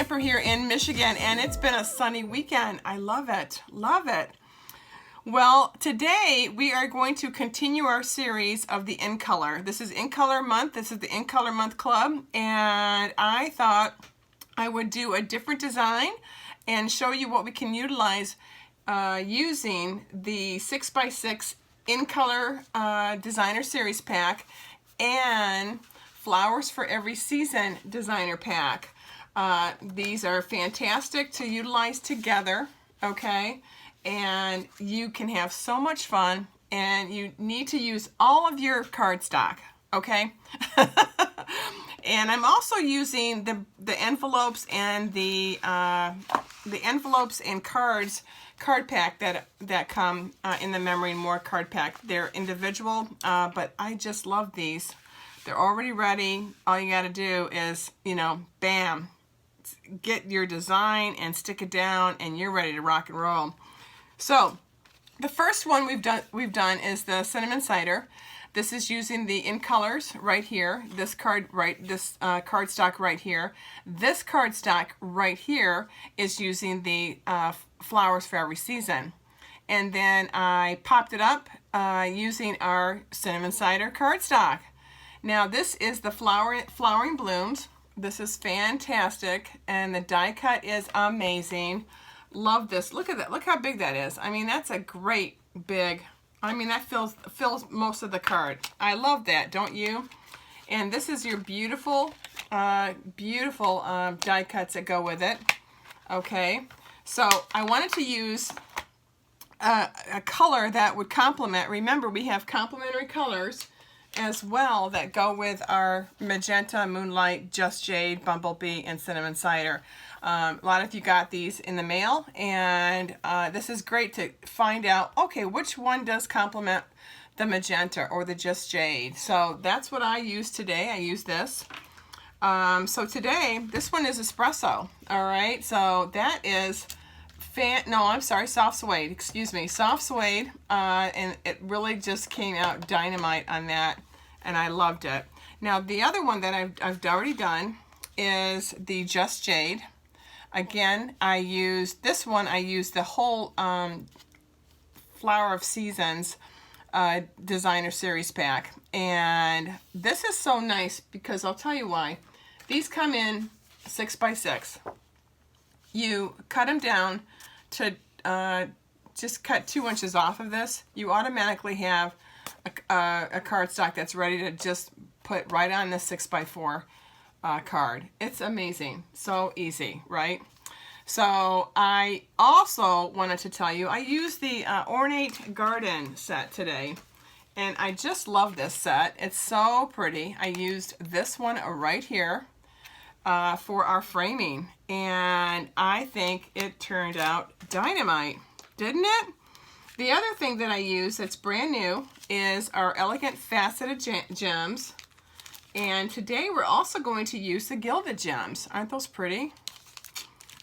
Stamper here in Michigan, and it's been a sunny weekend. I love it, love it. Well, today we are going to continue our series of the InColor. This is InColor month. This is the InColor month club, and I thought I would do a different design and show you what we can utilize using the 6x6 InColor Designer Series pack and Flowers for Every Season Designer Pack. These are fantastic to utilize together, okay? And you can have so much fun, and you need to use all of your cardstock, okay? And I'm also using the envelopes and the envelopes and card pack that come in the Memory and More card pack. They're individual, but I just love these. They're already ready. All you got to do is, you know, bam, get your design and stick it down, and you're ready to rock and roll. So the first one we've done is the Cinnamon Cider. This is using the InColors right here. This cardstock right here. This cardstock right here is using the Flowers for Every Season. And then I popped it up using our Cinnamon Cider cardstock. Now this is the Flowering Blooms. This is fantastic, and the die cut is amazing. Love this. Look at that. Look how big that is. I mean, that's a great big, I mean, that fills most of the card. I love that, don't you? And this is your beautiful, beautiful die cuts that go with it. Okay, so I wanted to use a color that would complement. Remember, we have complementary colors as well that go with our Magenta, Moonlight, Just Jade, Bumblebee, and Cinnamon Cider. A lot of you got these in the mail, and this is great to find out, okay, which one does complement the Magenta or the Just Jade. So that's what I use today. I use this. So today, this one is espresso, all right? So that is soft suede, excuse me, soft suede, and it really just came out dynamite on that, and I loved it. Now the other one that I've already done is the Just Jade. Again, I used the whole Flower of Seasons Designer Series pack, and this is so nice because I'll tell you why. These come in 6x6. You cut them down to just cut 2 inches off of this. You automatically have a cardstock that's ready to just put right on the 6x4 card. It's amazing. So easy, right? So I also wanted to tell you, I used the Ornate Garden Set today, and I just love this set. It's so pretty. I used this one right here for our framing, and I think it turned out dynamite, didn't it? The other thing that I use that's brand new is our Elegant Faceted Gems, and today we're also going to use the Gilded Gems. Aren't those pretty?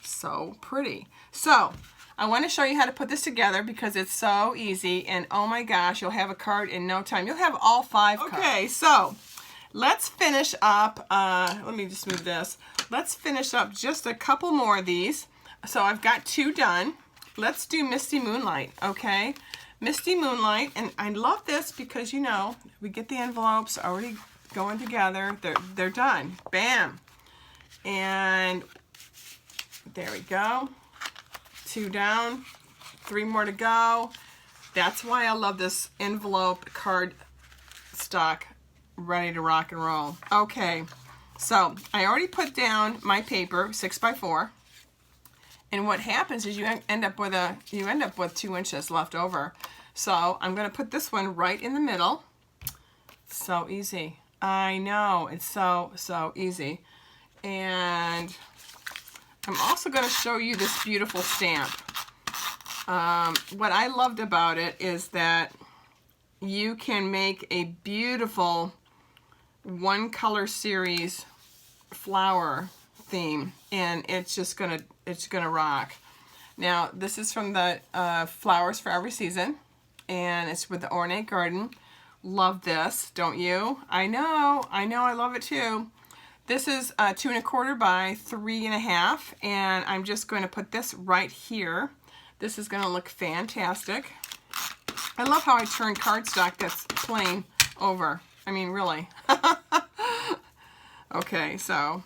So pretty. So I want to show you how to put this together because it's so easy, and oh my gosh, you'll have a card in no time. You'll have all 5 cards. Okay, so let's finish up, let me just move this. Let's finish up just a couple more of these. So I've got 2 done. Let's do Misty Moonlight, okay? Misty Moonlight, and I love this because, you know, we get the envelopes already going together. They're done. Bam. And there we go. 2 down, 3 more to go. That's why I love this envelope card stock, ready to rock and roll. Okay, so I already put down my paper 6x4, and what happens is you end up with 2 inches left over. So I'm going to put this one right in the middle. So easy. I know, it's so easy. And I'm also going to show you this beautiful stamp. What I loved about it is that you can make a beautiful 1-color series flower theme, and it's gonna rock. Now this is from the Flowers for Every Season, and it's with the Ornate Garden. Love this, don't you? I know, I love it too. This is 2 1/4 by 3 1/2, and I'm just going to put this right here. This is going to look fantastic. I love how I turn cardstock that's plain over. I mean, really. Okay, so,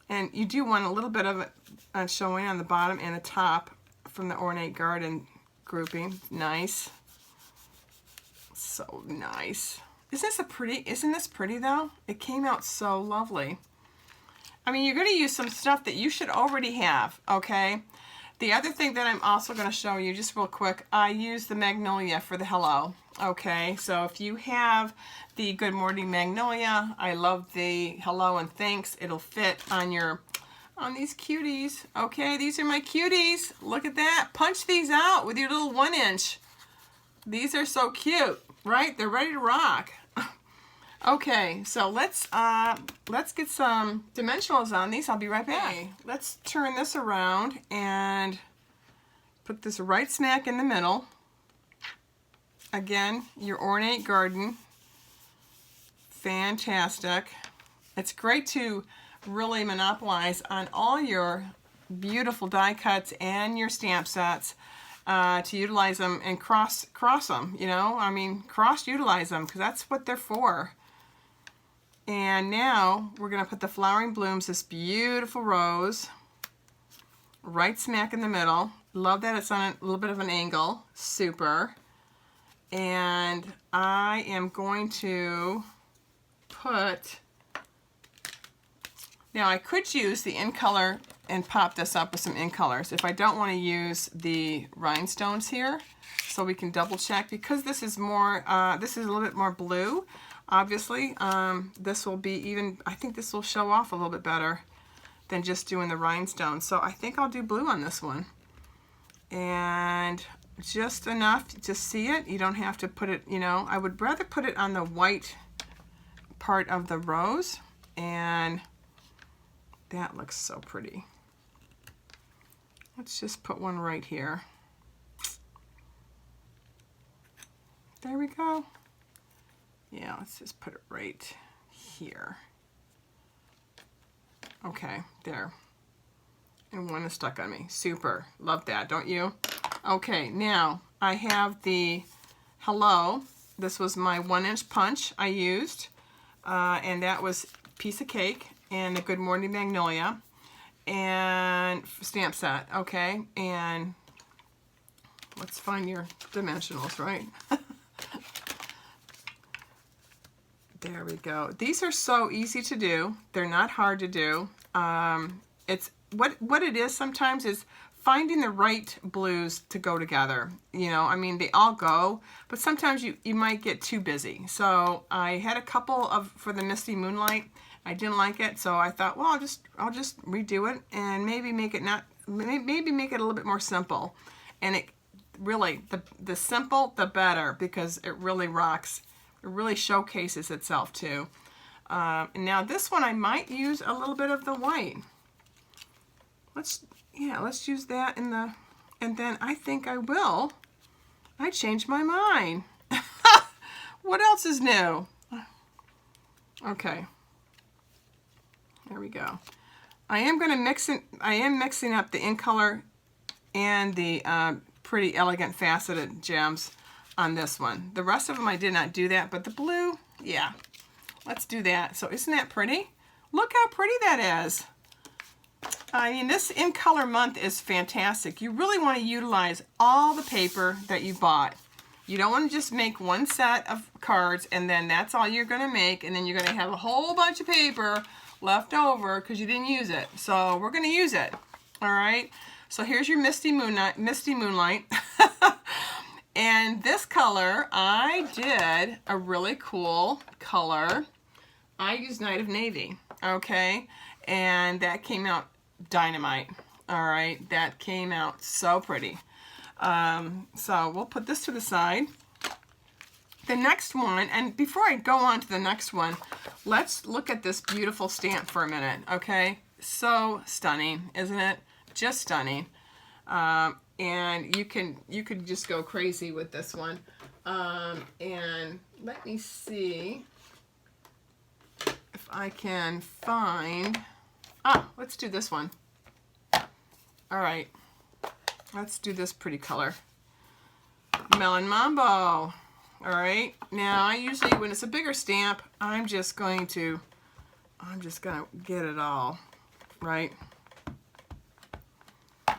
and you do want a little bit of it showing on the bottom and the top from the Ornate Garden grouping. Nice. So nice. Isn't this pretty though? It came out so lovely. I mean, you're going to use some stuff that you should already have, okay? The other thing that I'm also going to show you, just real quick, I use the Magnolia for the hello, okay? So if you have the Good Morning Magnolia, I love the hello and thanks. It'll fit on these cuties, okay? These are my cuties. Look at that. Punch these out with your little 1-inch. These are so cute, right? They're ready to rock. Okay, so let's get some dimensionals on these. I'll be right back. Okay, let's turn this around and put this right smack in the middle. Again, your Ornate Garden. Fantastic. It's great to really monopolize on all your beautiful die cuts and your stamp sets. To utilize them and cross them, you know, I mean, cross-utilize them, because that's what they're for. And now we're going to put the flowering blooms, this beautiful rose, right smack in the middle. Love that it's on a little bit of an angle. Super. And I am going to put, now I could use the InColor and pop this up with some InColors if I don't want to use the rhinestones here, so we can double check, because this is more this is a little bit more blue, obviously. This will be even, I think this will show off a little bit better than just doing the rhinestones, so I think I'll do blue on this one, and just enough to see it. You don't have to put it, you know, I would rather put it on the white part of the rose, and that looks so pretty. Let's just put one right here. There we go. Yeah, let's just put it right here. Okay, there. And one is stuck on me. Super. Love that, don't you? Okay, now I have the hello. This was my 1-inch punch I used. And that was Piece of Cake and the Good Morning Magnolia and stamp set. Okay, and let's find your dimensionals, right? There we go. These are so easy to do. They're not hard to do. It's what it is sometimes is finding the right blues to go together. You know, I mean, they all go, but sometimes you might get too busy. So I had a couple for the Misty Moonlight. I didn't like it, so I thought, well, I'll just redo it and maybe make it maybe make it a little bit more simple. And it really, the simple the better, because it really rocks. It really showcases itself too. And now this one I might use a little bit of the white. Let's use that in the, and then I think I will. I changed my mind. What else is new? Okay. There we go. I am going to mix it. I am mixing up the InColor and the pretty elegant faceted gems on this one. The rest of them I did not do that, but the blue, yeah. Let's do that. So isn't that pretty? Look how pretty that is. I mean, this InColor month is fantastic. You really want to utilize all the paper that you bought. You don't want to just make one set of cards and then that's all you're going to make, and then you're going to have a whole bunch of paper left over because you didn't use it. So we're going to use it. All right. So here's your Misty Moonlight. And this color, I did a really cool color. I used Night of Navy. Okay. And that came out dynamite. All right. That came out so pretty. So we'll put this to the side. The next one, and before I go on to the next one, let's look at this beautiful stamp for a minute, okay? So stunning, isn't it? Just stunning. And you could just go crazy with this one. And let me see if I can find, let's do this one. All right, let's do this pretty color. Melon Mambo. All right, now I usually, when it's a bigger stamp, I'm just gonna get it all, right? All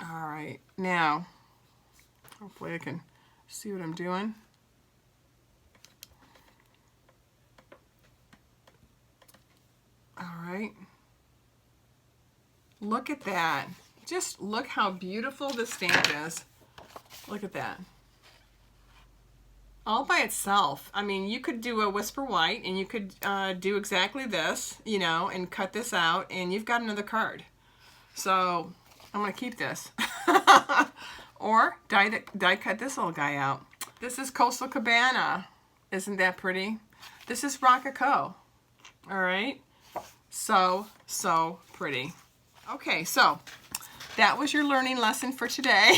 right, now, hopefully I can see what I'm doing. All right. Look at that. Just look how beautiful this stamp is. Look at that. All by itself. I mean, you could do a Whisper White and you could do exactly this, you know, and cut this out and you've got another card. So I'm going to keep this. Or die cut this little guy out. This is Coastal Cabana. Isn't that pretty? This is Rococo. All right. So pretty. Okay, so that was your learning lesson for today.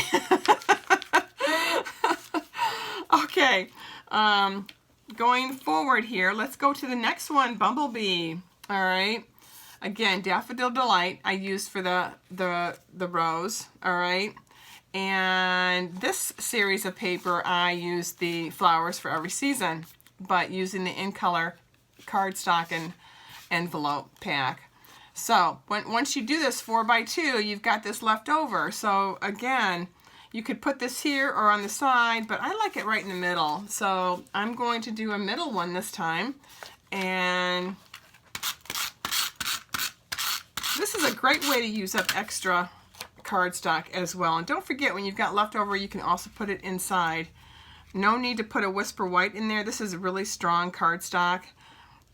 Okay, going forward here, let's go to the next one, Bumblebee. All right. Again, Daffodil Delight I used for the rose. All right. And this series of paper, I used the flowers for every season, but using the InColor cardstock and envelope pack. So once you do this 4x2, you've got this left over. So again, you could put this here or on the side, but I like it right in the middle. So I'm going to do a middle one this time. And this is a great way to use up extra cardstock as well. And don't forget, when you've got leftover, you can also put it inside. No need to put a Whisper White in there. This is a really strong cardstock,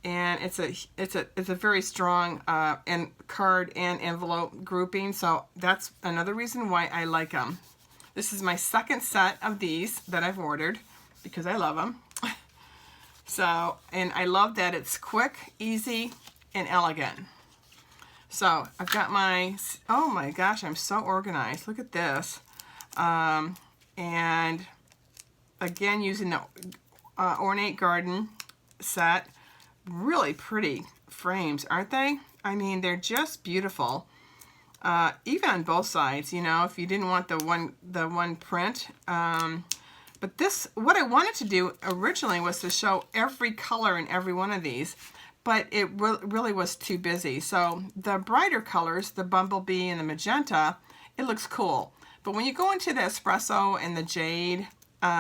and it's a very strong card and envelope grouping. So that's another reason why I like them. This is my second set of these that I've ordered because I love them. So, and I love that it's quick, easy, and elegant. So I've got my, oh my gosh, I'm so organized. Look at this. And again, using the Ornate Garden Set. Really pretty frames, aren't they? I mean, they're just beautiful. Even on both sides, you know, if you didn't want the one print. But this, what I wanted to do originally was to show every color in every one of these, but it really was too busy. So the brighter colors, the Bumblebee and the Magenta, it looks cool. But when you go into the Espresso and the Jade,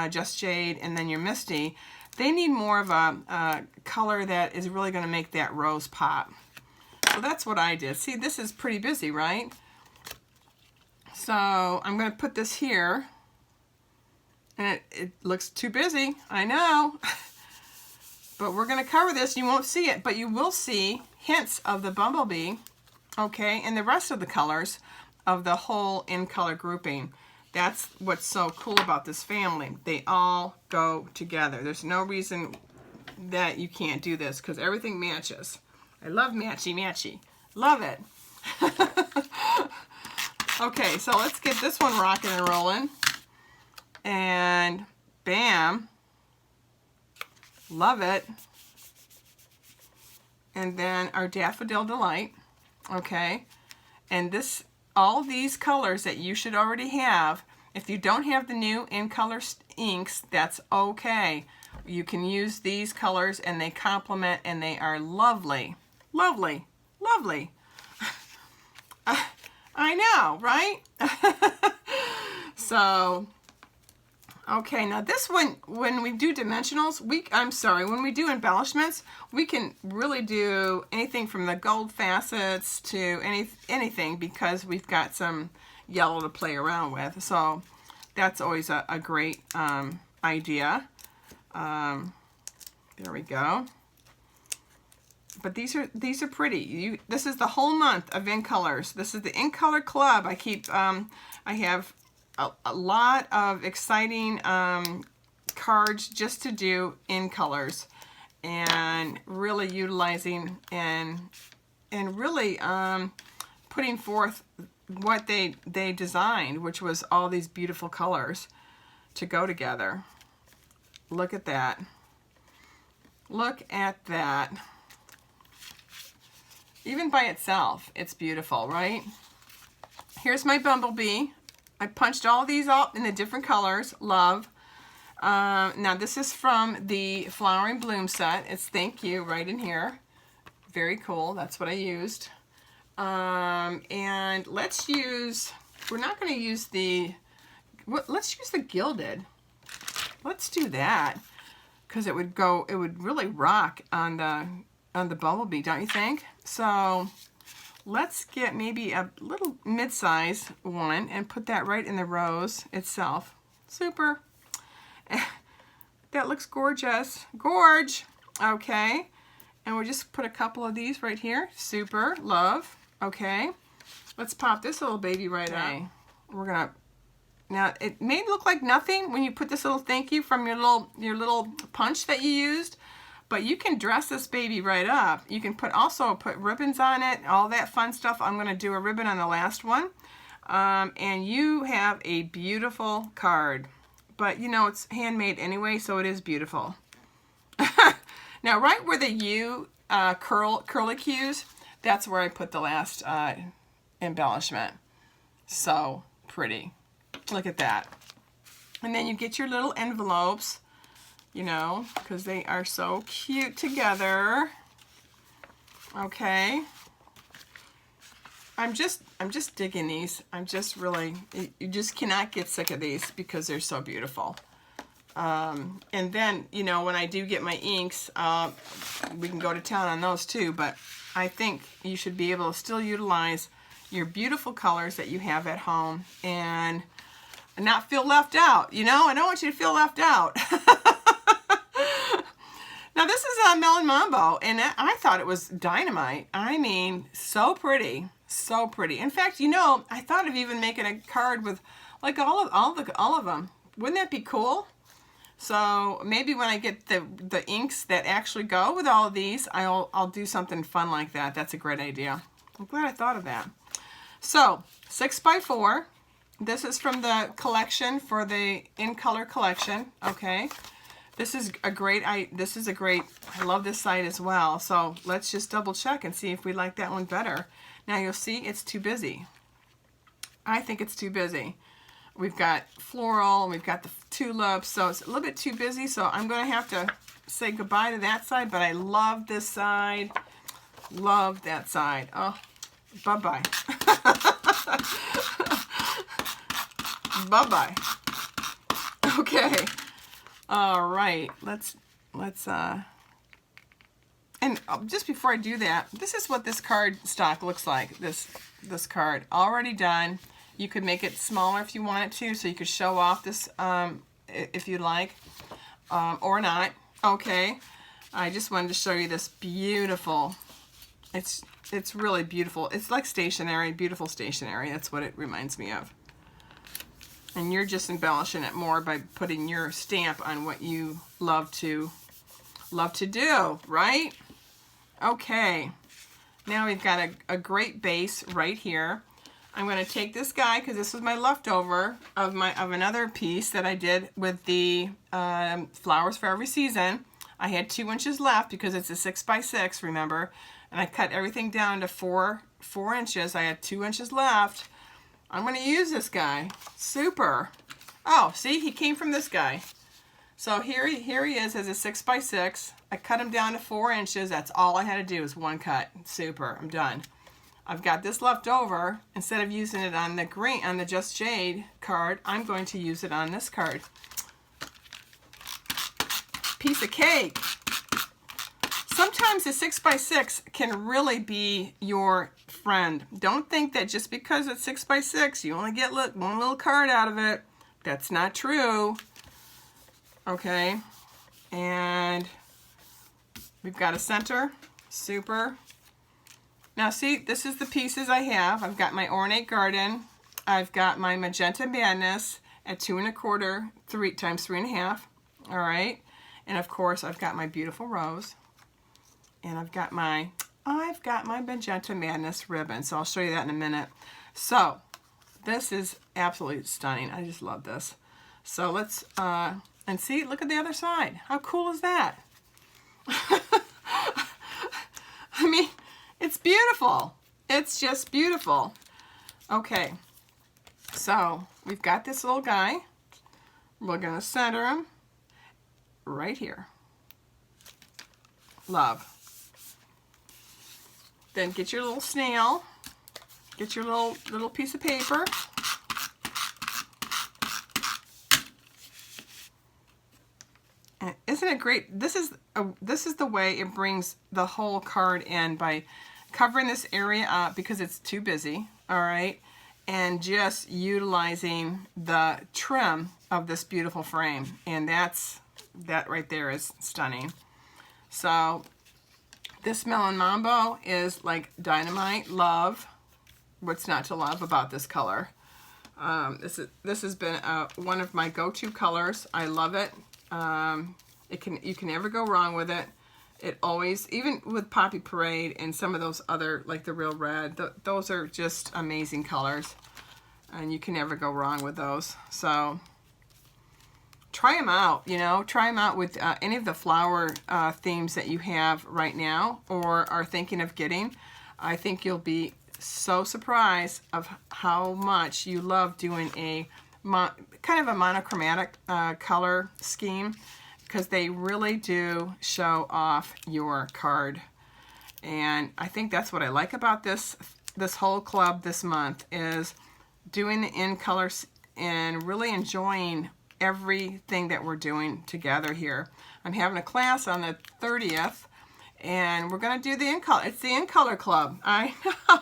Just Jade, and then your Misti, they need more of a color that is really going to make that rose pop. So that's what I did. See, this is pretty busy, right? So I'm going to put this here. And it looks too busy, I know. But we're going to cover this. You won't see it, but you will see hints of the Bumblebee, okay, and the rest of the colors of the whole InColor grouping. That's what's so cool about this family. They all go together. There's no reason that you can't do this because everything matches. I love matchy-matchy. Love it. Okay, so let's get this one rocking and rolling. And bam. Love it. And then our Daffodil Delight. Okay. And this, all these colors that you should already have, if you don't have the new InColor inks, that's okay. You can use these colors and they complement and they are lovely. Lovely. Lovely. I know, right? So, okay, now this one, when we do dimensionals, when we do embellishments, we can really do anything from the gold facets to anything because we've got some yellow to play around with. So that's always a great idea. There we go. But these are pretty. This is the whole month of InColors. This is the InColor Club. I have a lot of exciting cards just to do InColors and really utilizing and really putting forth what they designed, which was all these beautiful colors to go together. Look at that. Look at that. Even by itself, it's beautiful, right? Here's my Bumblebee. I punched all these out in the different colors. Love. Now this is from the Flowering Bloom set. It's Thank You right in here. Very cool. That's what I used. And let's use, we're not going to use the, let's use the Gilded. Let's do that. Because it would go, it would really rock on the Bumblebee, don't you think? So let's get maybe a little mid-size one and put that right in the rose itself. Super. That looks gorgeous. Gorge. Okay. And we'll just put a couple of these right here. Super. Love. Okay. Let's pop this little baby right up. We're gonna, now it may look like nothing when you put this little thank you from your little punch that you used, but you can dress this baby right up. You can also put ribbons on it, all that fun stuff. I'm gonna do a ribbon on the last one. And you have a beautiful card. But you know, it's handmade anyway, so it is beautiful. Now, right where the U curlicues, that's where I put the last embellishment. So pretty. Look at that. And then you get your little envelopes, you know, because they are so cute together. Okay. I'm just digging these. I'm just really, you just cannot get sick of these because they're so beautiful. And then, you know, when I do get my inks, we can go to town on those too, but I think you should be able to still utilize your beautiful colors that you have at home and not feel left out. You know, I don't want you to feel left out. Now this is a Melon Mambo, and I thought it was dynamite. I mean, so pretty. So pretty. In fact, you know, I thought of even making a card with like all of them. Wouldn't that be cool? So maybe when I get the inks that actually go with all of these, I'll do something fun like that. That's a great idea. I'm glad I thought of that. So 6x4. This is from the collection for the InColor collection. Okay. This is a great, I love this site as well. So let's just double check and see if we like that one better. Now you'll see it's too busy. I think it's too busy. We've got floral, and we've got the tulips, so it's a little bit too busy, so I'm going to have to say goodbye to that side, but I love this side. Love that side. Oh, bye-bye. Bye-bye. Okay. All right. Let's and just before I do that, this is what this card stock looks like. This card already done. You could make it smaller if you wanted to, so you could show off this if you'd like, or not. Okay, I just wanted to show you this beautiful. It's really beautiful. It's like stationery, beautiful stationery. That's what it reminds me of. And you're just embellishing it more by putting your stamp on what you love to do, right? Okay, now we've got a great base right here. I'm going to take this guy because this was my leftover of another piece that I did with the Flowers for Every Season. I had 2 inches left because it's a 6x6, remember, and I cut everything down to 4 inches. I had 2 inches left. I'm going to use this guy. Super. Oh, see, he came from this guy. So here he is as a 6x6. I cut him down to 4 inches. That's all I had to do is one cut. Super. I'm done. I've got this left over. Instead of using it on the Just Jade card, I'm going to use it on this card. Piece of cake. Sometimes a 6x6 can really be your friend. Don't think that just because it's 6x6, you only get one little card out of it. That's not true. Okay, and we've got a center. Super. Now see, this is the pieces I have. I've got my Ornate Garden. I've got my Magenta Madness at 2 1/4, 3 times 3 1/2. All right, and of course I've got my beautiful rose, and I've got my Magenta Madness ribbon. So I'll show you that in a minute. So this is absolutely stunning. I just love this. So let's and see, look at the other side. How cool is that? I mean, it's beautiful. It's just beautiful. Okay, so we've got this little guy. We're gonna center him right here. Love. Then get your little snail. Get your little piece of paper. And isn't it great? This is the way it brings the whole card in, by covering this area up because it's too busy, all right, and just utilizing the trim of this beautiful frame. And that right there is stunning. So this Melon Mambo is like dynamite. Love. What's not to love about this color? This has been one of my go-to colors. I love it. You can never go wrong with it. It always, even with Poppy Parade and some of those other, like the Real Red, those are just amazing colors, and you can never go wrong with those. So try them out, you know, try them out with any of the flower themes that you have right now or are thinking of getting. I think you'll be so surprised of how much you love doing a kind of a monochromatic color scheme, because they really do show off your card. And I think that's what I like about this whole club this month, is doing the InColor and really enjoying everything that we're doing together here. I'm having a class on the 30th, and we're gonna do the InColor. It's the InColor Club. I know.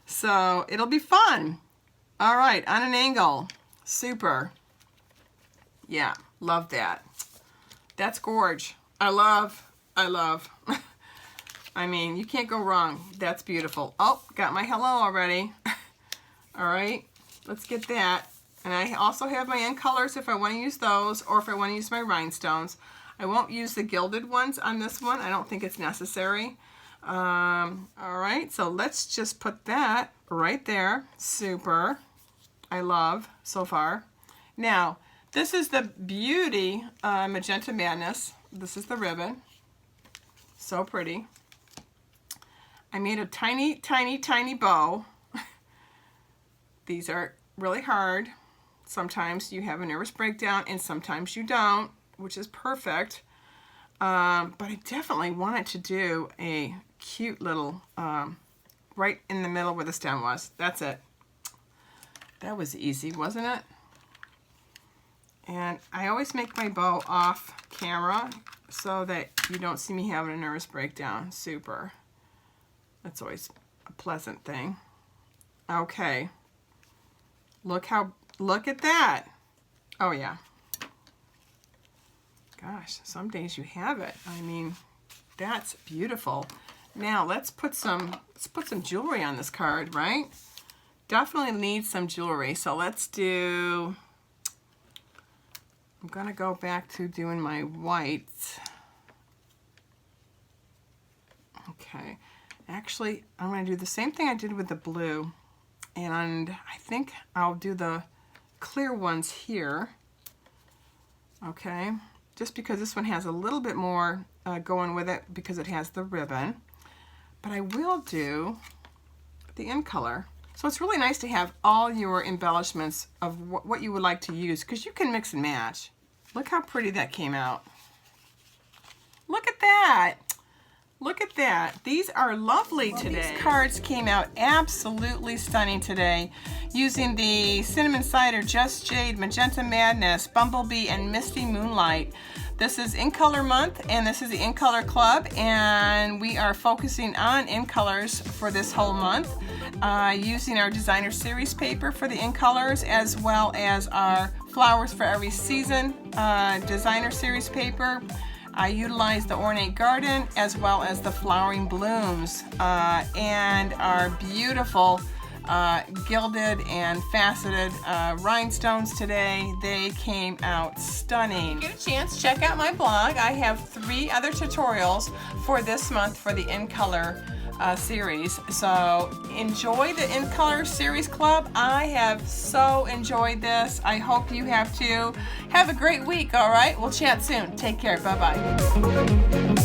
So it'll be fun. All right, on an angle. Super. Yeah, love that. That's gorge. I love. I mean, you can't go wrong. That's beautiful. Oh, got my hello already. All right, let's get that. And I also have my InColors if I want to use those, or if I want to use my rhinestones. I won't use the gilded ones on this one. I don't think it's necessary. All right, so let's just put that right there. Super. I love so far. Now, this is the Beauty Magenta Madness. This is the ribbon. So pretty. I made a tiny, tiny, tiny bow. These are really hard. Sometimes you have a nervous breakdown and sometimes you don't, which is perfect. But I definitely wanted to do a cute little, right in the middle where the stem was. That's it. That was easy, wasn't it? And I always make my bow off camera so that you don't see me having a nervous breakdown. Super. That's always a pleasant thing. Okay. Look at that. Oh yeah. Gosh, some days you have it. I mean, that's beautiful. Now let's put some jewelry on this card, right? Definitely need some jewelry. So let's do, I'm gonna go back to doing my white. Okay, actually I'm gonna do the same thing I did with the blue, and I think I'll do the clear ones here. Okay, just because this one has a little bit more going with it because it has the ribbon. But I will do the InColor. So it's really nice to have all your embellishments of what you would like to use, because you can mix and match. Look how pretty that came out. Look at that. Look at that. These are lovely today. These cards came out absolutely stunning today, using the Cinnamon Cider, Just Jade, Magenta Madness, Bumblebee, and Misty Moonlight. This is InColor month, and this is the InColor Club, and we are focusing on InColors for this whole month, using our designer series paper for the InColors, as well as our Flowers for Every Season designer series paper. I utilize the Ornate Garden as well as the Flowering Blooms, and our beautiful gilded and faceted rhinestones today. They came out stunning. Get a chance, check out my blog. I have 3 other tutorials for this month for the InColor series. So enjoy the InColor Series Club. I have so enjoyed this. I hope you have too. Have a great week, all right? We'll chat soon. Take care. Bye-bye.